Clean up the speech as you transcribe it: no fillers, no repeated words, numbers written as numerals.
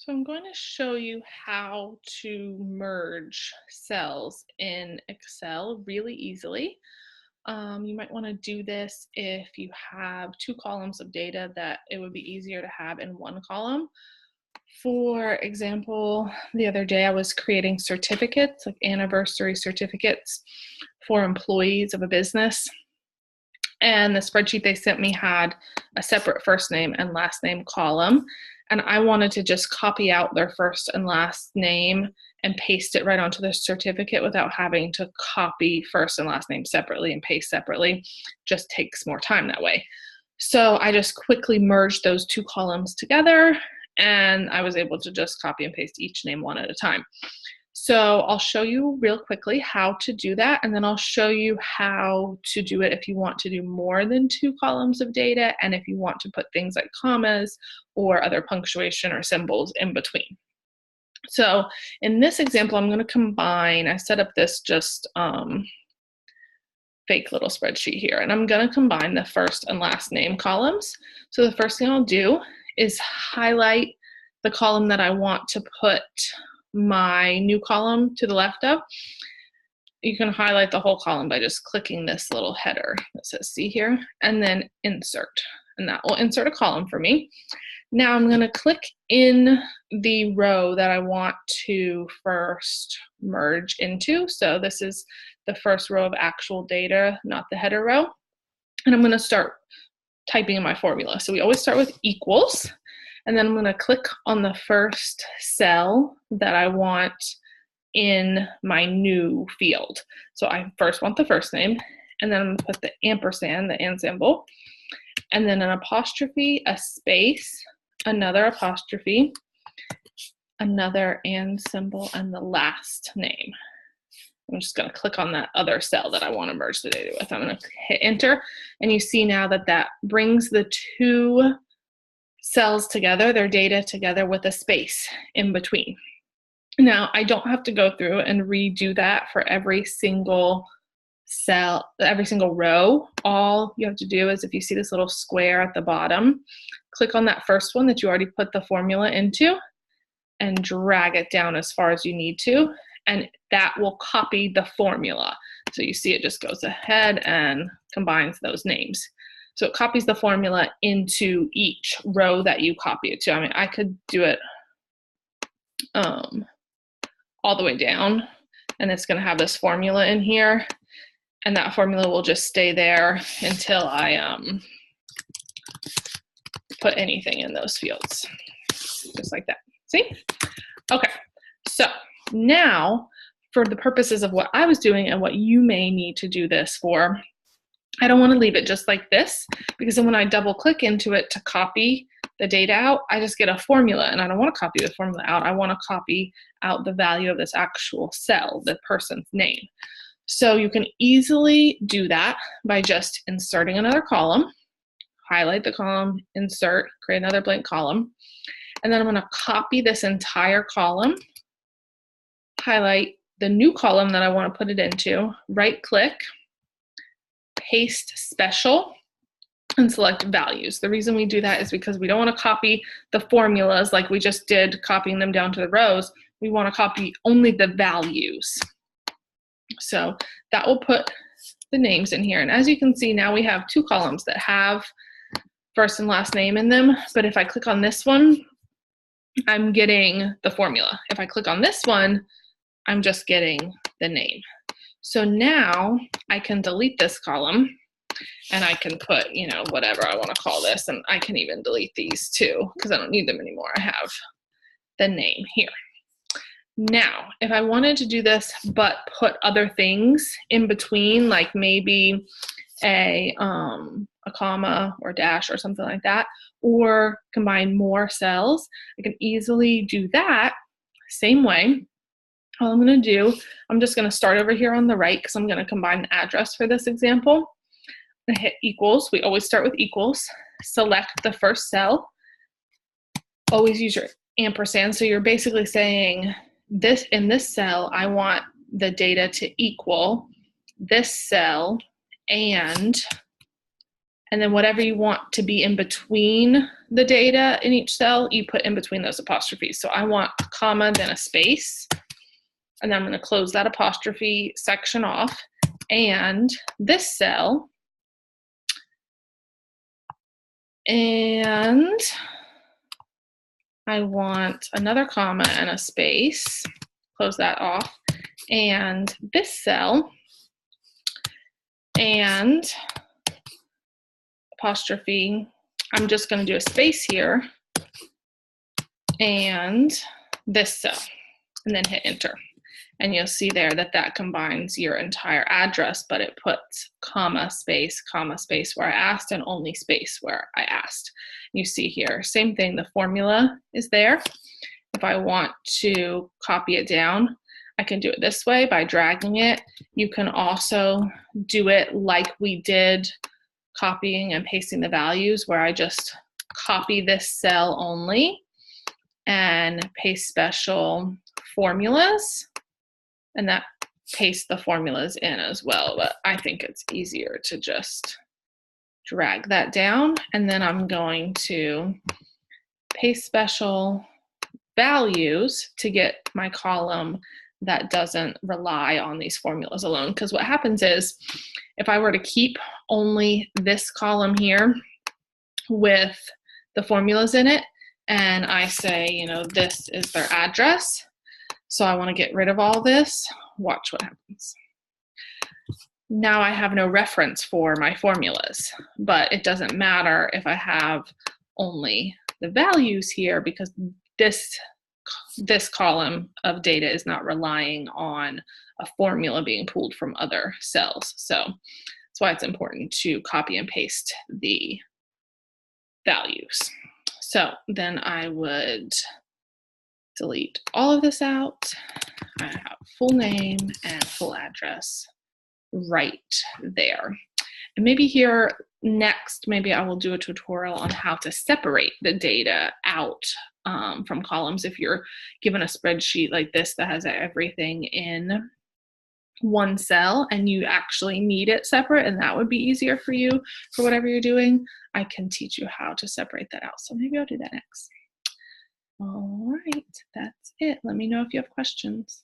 So I'm going to show you how to merge cells in Excel really easily. You might want to do this if you have two columns of data that it would be easier to have in one column. For example, the other day I was creating certificates, like anniversary certificates for employees of a business. And the spreadsheet they sent me had a separate first name and last name column. And I wanted to just copy out their first and last name and paste it right onto the certificate without having to copy first and last name separately and paste separately. Just takes more time that way. So I just quickly merged those two columns together, and I was able to just copy and paste each name one at a time. So I'll show you real quickly how to do that, and then I'll show you how to do it if you want to do more than two columns of data, and if you want to put things like commas or other punctuation or symbols in between. So in this example, I'm going to combine, I set up this just fake little spreadsheet here, and I'm going to combine the first and last name columns. So the first thing I'll do is highlight the column that I want to put my new column to the left of. You can highlight the whole column by just clicking this little header that says see here, and then insert, and that will insert a column for me. Now I'm going to click in the row that I want to first merge into. So this is the first row of actual data, not the header row. And I'm going to start typing in my formula. So we always start with equals. And then I'm going to click on the first cell that I want in my new field. So I first want the first name, and then I'm going to put the ampersand, the and symbol, and then an apostrophe, a space, another apostrophe, another and symbol, and the last name. I'm just going to click on that other cell that I want to merge the data with. I'm going to hit enter, and you see now that that brings the two cells together, their data together with a space in between. Now, I don't have to go through and redo that for every single cell, every single row. All you have to do is, if you see this little square at the bottom, click on that first one that you already put the formula into and drag it down as far as you need to, and that will copy the formula. So you see it just goes ahead and combines those names. So it copies the formula into each row that you copy it to. I mean, I could do it all the way down, and it's going to have this formula in here, and that formula will just stay there until I put anything in those fields, just like that. See? Okay, so now for the purposes of what I was doing and what you may need to do this for, I don't want to leave it just like this, because then when I double click into it to copy the data out, I just get a formula, and I don't want to copy the formula out. I want to copy out the value of this actual cell, the person's name. So you can easily do that by just inserting another column, highlight the column, insert, create another blank column, and then I'm going to copy this entire column, highlight the new column that I want to put it into, right click, paste special, and select values. The reason we do that is because we don't want to copy the formulas like we just did, copying them down to the rows. We want to copy only the values. So that will put the names in here. And as you can see, now we have two columns that have first and last name in them. But if I click on this one, I'm getting the formula. If I click on this one, I'm just getting the name. So now I can delete this column, and I can put, you know, whatever I want to call this, and I can even delete these too because I don't need them anymore. I have the name here. Now, if I wanted to do this but put other things in between, like maybe a comma or dash or something like that, or combine more cells, I can easily do that same way. All I'm going to do, I'm just going to start over here on the right because I'm going to combine the address for this example. I'm going to hit equals. We always start with equals. Select the first cell. Always use your ampersand. So you're basically saying this, in this cell, I want the data to equal this cell and And then whatever you want to be in between the data in each cell, you put in between those apostrophes. So I want a comma, then a space. And then I'm going to close that apostrophe section off. And this cell, and I want another comma and a space, close that off, and this cell, and apostrophe, I'm just going to do a space here, and this cell, and then hit enter. And you'll see there that that combines your entire address, but it puts comma, space where I asked, and only space where I asked. You see here, same thing, the formula is there. If I want to copy it down, I can do it this way by dragging it. You can also do it like we did copying and pasting the values, where I just copy this cell only and paste special formulas, and that pastes the formulas in as well. But I think it's easier to just drag that down, and then I'm going to paste special values to get my column that doesn't rely on these formulas alone. Because what happens is, if I were to keep only this column here with the formulas in it, and I say, you know, this is their address, so I want to get rid of all this, watch what happens. Now I have no reference for my formulas, but it doesn't matter if I have only the values here, because this column of data is not relying on a formula being pulled from other cells. So that's why it's important to copy and paste the values. So then I would delete all of this out. I have full name and full address right there. And maybe here next, maybe I will do a tutorial on how to separate the data out from columns. If you're given a spreadsheet like this that has everything in one cell and you actually need it separate, and that would be easier for you for whatever you're doing, I can teach you how to separate that out. So maybe I'll do that next. All right, that's it. Let me know if you have questions.